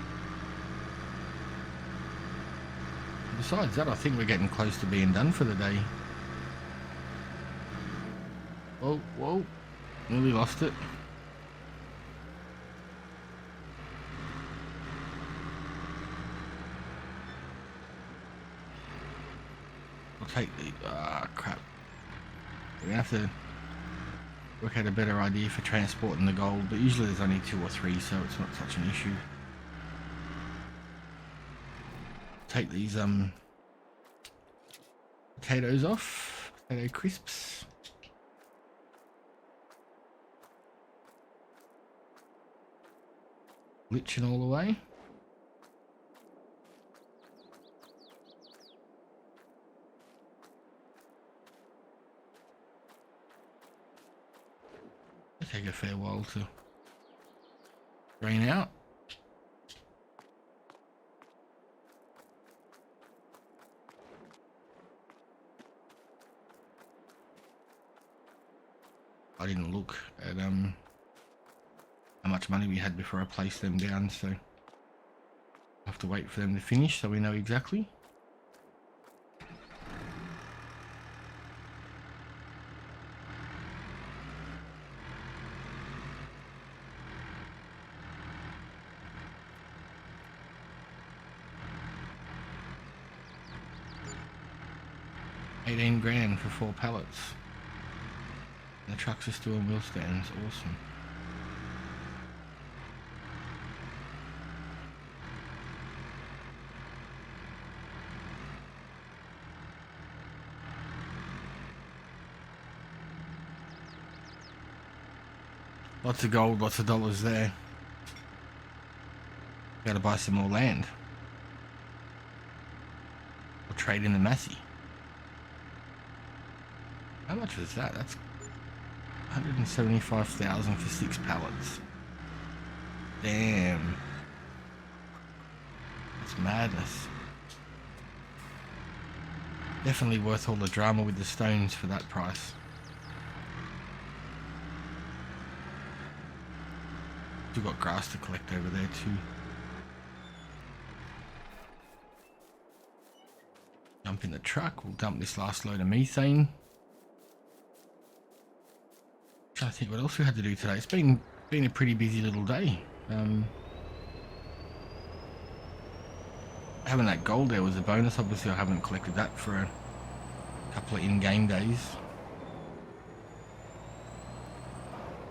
Besides that, I think we're getting close to being done for the day. Oh, whoa, nearly lost it. I'll take the, crap. We're gonna have to work out a better idea for transporting the gold, but usually there's only 2 or 3, so it's not such an issue. Take these potatoes off, potato crisps. Glitching all the way. It'll take a fair while to drain out. I didn't look at how much money we had before I placed them down, so I'll have to wait for them to finish so we know exactly. $18,000 for 4 pallets. And the trucks are still in wheel stands. Awesome. Lots of gold, lots of dollars there. Gotta buy some more land. Or trade in the Massey. How much was that? That's 175,000 for 6 pallets. Damn. That's madness. Definitely worth all the drama with the stones for that price. Still got grass to collect over there too. Jump in the truck, we'll dump this last load of methane. Trying to think what else we had to do today. It's been a pretty busy little day. Having that gold there was a bonus. Obviously I haven't collected that for a couple of in-game days.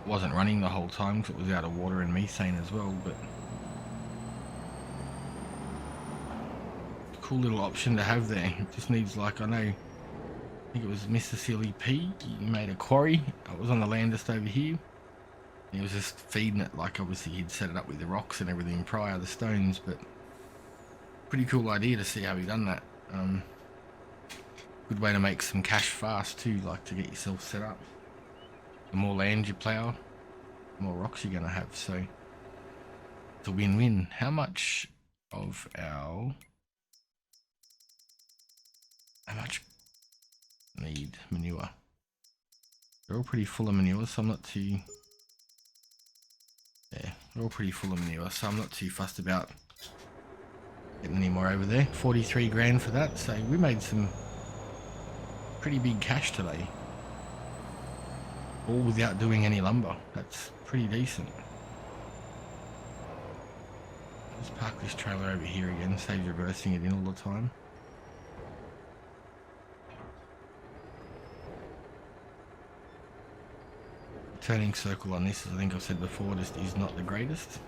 Wasn't running the whole time because it was out of water and methane as well, but cool little option to have there. It just needs, like, I know, I think it was Mr. Silly P, he made a quarry. I was on the land just over here. He was just feeding it, like obviously he'd set it up with the rocks and everything prior, the stones, but pretty cool idea to see how he done that. Good way to make some cash fast too, like to get yourself set up. The more land you plough, the more rocks you're gonna have, so it's a win-win. How much of our... How much need manure? They're all pretty full of manure, so I'm not too... Yeah, they're all pretty full of manure, so I'm not too fussed about getting any more over there. 43 grand for that, so we made some pretty big cash today. All without doing any lumber. That's pretty decent. Let's park this trailer over here again, saves reversing it in all the time. Turning circle on this, as I think I've said before, just is not the greatest.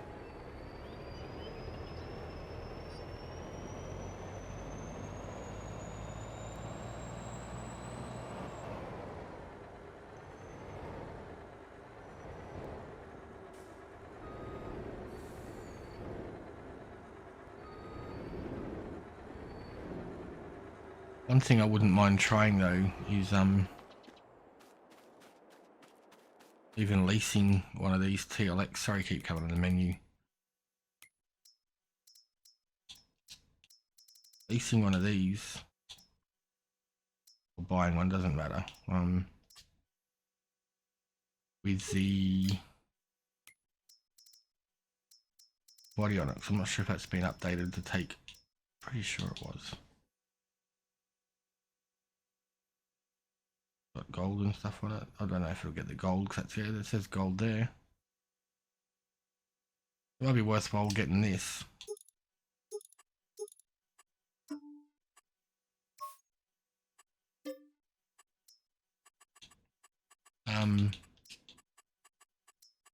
One thing I wouldn't mind trying though is Even leasing one of these TLX, sorry, keep coming in the menu. Leasing one of these, or buying one, doesn't matter. With the body on it, because I'm not sure if that's been updated to take, pretty sure it was. Got gold and stuff on it. I don't know if it'll get the gold, because that's, yeah, it says gold there. It might be worthwhile getting this.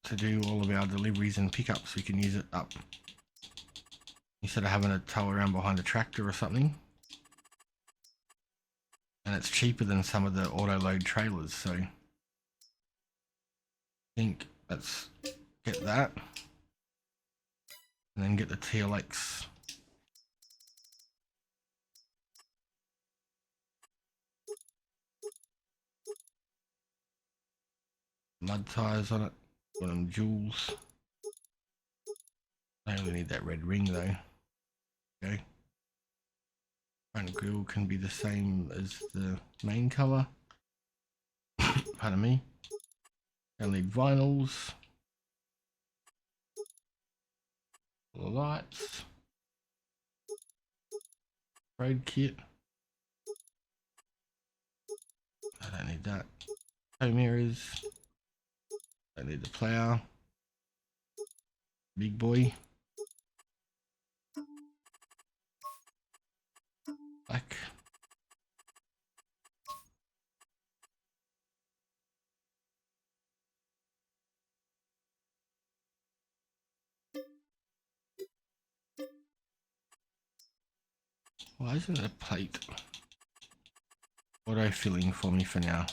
To do all of our deliveries and pickups, we can use it up instead of having to tow around behind a tractor or something. And it's cheaper than some of the auto load trailers, so I think let's get that and then get the TLX. Mud tires on it, got them jewels. I only need that red ring though. Okay. Front grille can be the same as the main colour. Pardon me. I need vinyls. The lights. Road kit. I don't need that. Tow mirrors. Don't need the plough. Big boy. Black. Why isn't it a plate auto filling for me for now?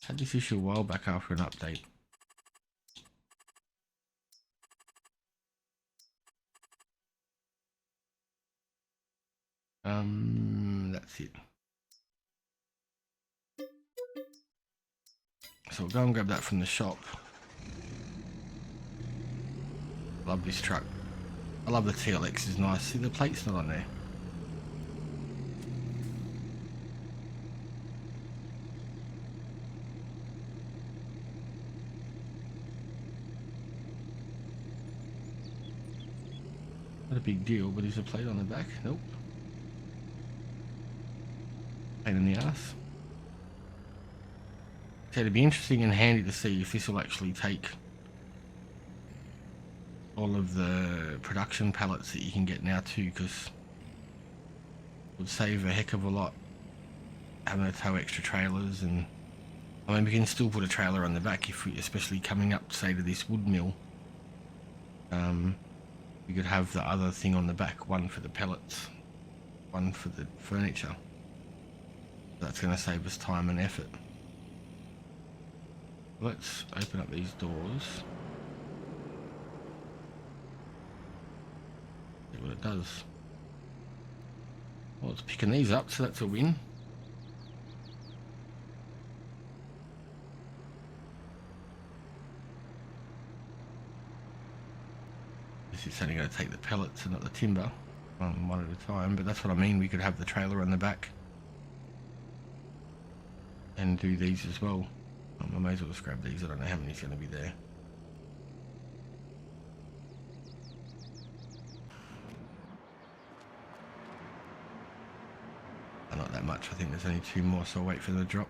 Had this issue a while back after an update. That's it. So we'll go and grab that from the shop. Love this truck. I love the TLX, is nice. See, the plate's not on there. Not a big deal, but is a plate on the back? Nope. Pain in the ass. So it'd be interesting and handy to see if this will actually take all of the production pallets that you can get now too, because it would save a heck of a lot having to tow extra trailers. And I mean, we can still put a trailer on the back if we, especially coming up, say, to this wood mill. We could have the other thing on the back, one for the pellets, one for the furniture. That's going to save us time and effort. Let's open up these doors. See what it does. Well, it's picking these up, so that's a win. This is only going to take the pellets and not the timber, one at a time, but that's what I mean. We could have the trailer on the back and do these as well. I may as well just grab these. I don't know how many's going to be there. Not that much. I think there's only 2 more, so I'll wait for them to drop.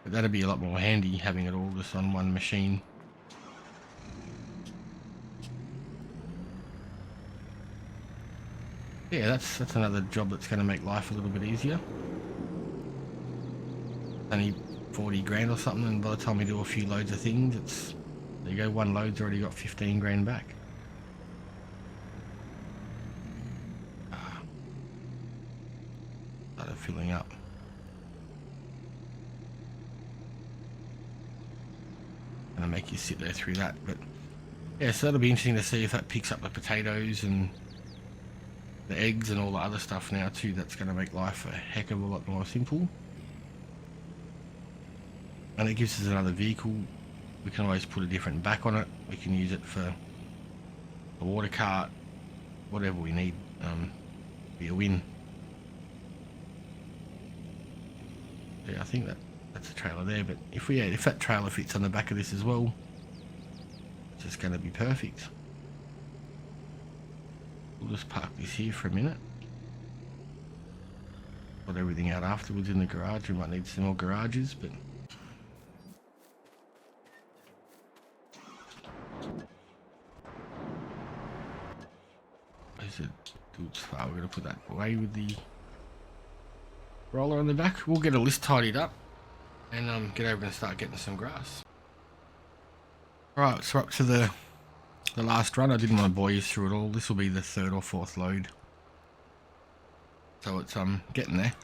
But that'd be a lot more handy, having it all just on one machine. Yeah, that's another job that's going to make life a little bit easier. Only 40 grand or something, and by the time we do a few loads of things, it's, there you go, one load's already got 15 grand back. Started filling up. Gonna make you sit there through that, but yeah, so that'll be interesting to see if that picks up the potatoes and the eggs and all the other stuff now too. That's going to make life a heck of a lot more simple. And it gives us another vehicle. We can always put a different back on it. We can use it for a water cart, whatever we need. Be a win. Yeah, I think that's a trailer there, but if that trailer fits on the back of this as well, it's just going to be perfect. We'll just park this here for a minute. Put everything out afterwards in the garage. We might need some more garages, but is it? We're going to put that away with the roller on the back. We'll get a list tidied up and get over and start getting some grass. Alright, so up to the last run. I didn't want to bore you through it all. This will be the 3rd or 4th load. So it's getting there.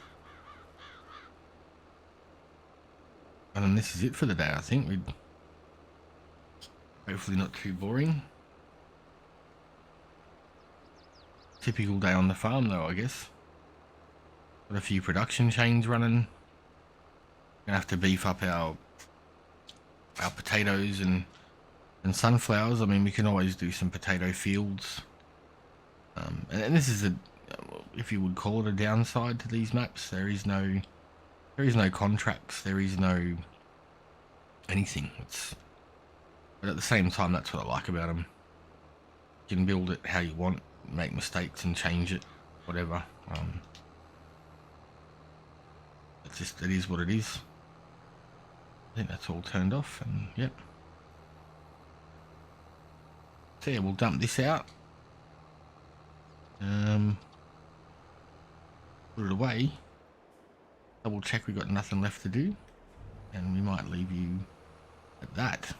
And then this is it for the day, I think. Hopefully not too boring. Typical day on the farm though, I guess. Got a few production chains running. Gonna have to beef up our potatoes and sunflowers. I mean, we can always do some potato fields. And this is if you would call it a downside to these maps. There is no contracts. There is no anything. But at the same time, that's what I like about them. You can build it how you want, make mistakes and change it, whatever. It is what it is. I think that's all turned off, and yep. So yeah, we'll dump this out. Put it away. Double check we got nothing left to do, and we might leave you at that.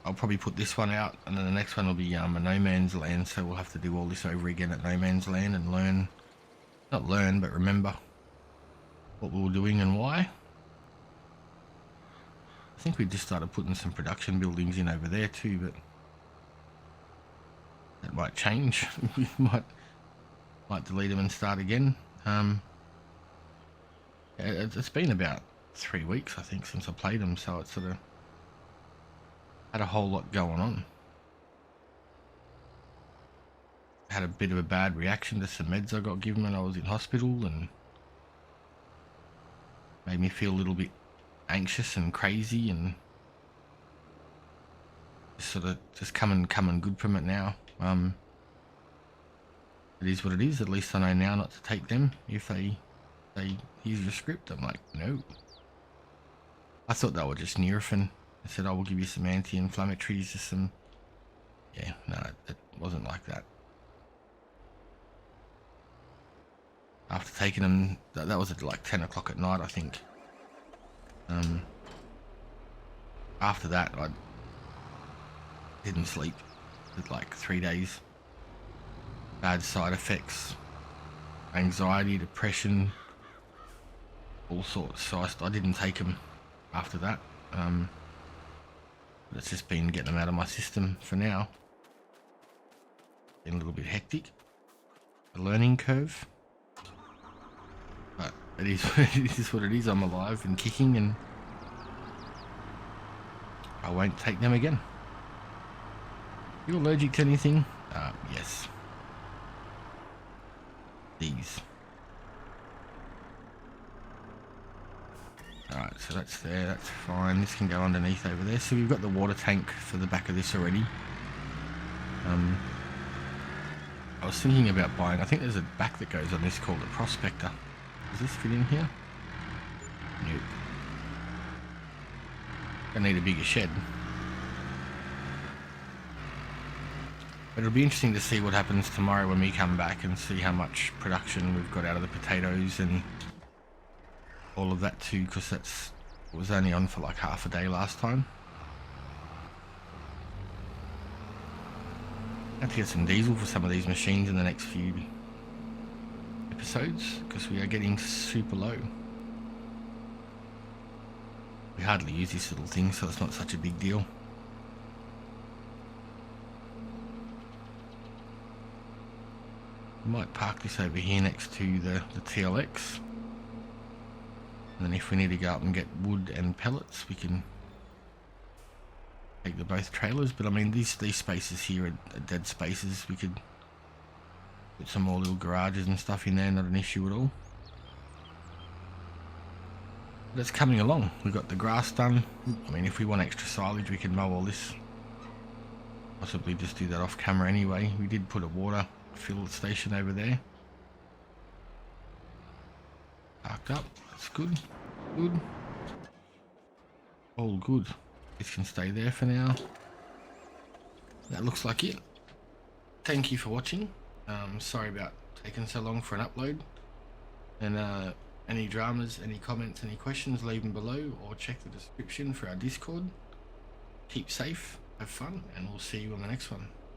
I'll probably put this one out, and then the next one will be a no man's land, so we'll have to do all this over again at no man's land and not learn, but remember what we were doing and why. I think we just started putting some production buildings in over there too, but that might change. We might delete them and start again. It's been about 3 weeks, I think, since I played them, so it's sort of had a whole lot going on. Had a bit of a bad reaction to some meds I got given when I was in hospital, and made me feel a little bit anxious and crazy, and just coming good from it now. It is what it is. At least I know now not to take them if they use your script. I'm like, no. I thought they were just Nurofen. I said, I will give you some anti-inflammatories, just some. Yeah, no, it wasn't like that. After taking them, that was at like 10 o'clock at night, I think. After that, I didn't sleep for like 3 days. Bad side effects, anxiety, depression, all sorts. So I didn't take them after that. It's just been getting them out of my system for now. Been a little bit hectic. A learning curve. But it is what it is. I'm alive and kicking, and I won't take them again. You allergic to anything? Yes. These. Alright, so that's there, that's fine. This can go underneath over there. So we've got the water tank for the back of this already. I was thinking about buying, I think there's a back that goes on this called a Prospector. Does this fit in here? Nope. I need a bigger shed. But it'll be interesting to see what happens tomorrow when we come back and see how much production we've got out of the potatoes and all of that too, because it was only on for like half a day last time. I have to get some diesel for some of these machines in the next few episodes, because we are getting super low. We hardly use this little thing, so it's not such a big deal. We might park this over here next to the TLX. And then if we need to go up and get wood and pellets, we can take the both trailers. But I mean, these spaces here are dead spaces. We could put some more little garages and stuff in there, not an issue at all. But it's coming along. We've got the grass done. I mean, if we want extra silage, we can mow all this. Possibly just do that off camera anyway. We did put a water fill station over there. Parked up. That's good. Good. All good. This can stay there for now. That looks like it. Thank you for watching. Sorry about taking so long for an upload. And any dramas, any comments, any questions, leave them below or check the description for our Discord. Keep safe, have fun, and we'll see you on the next one.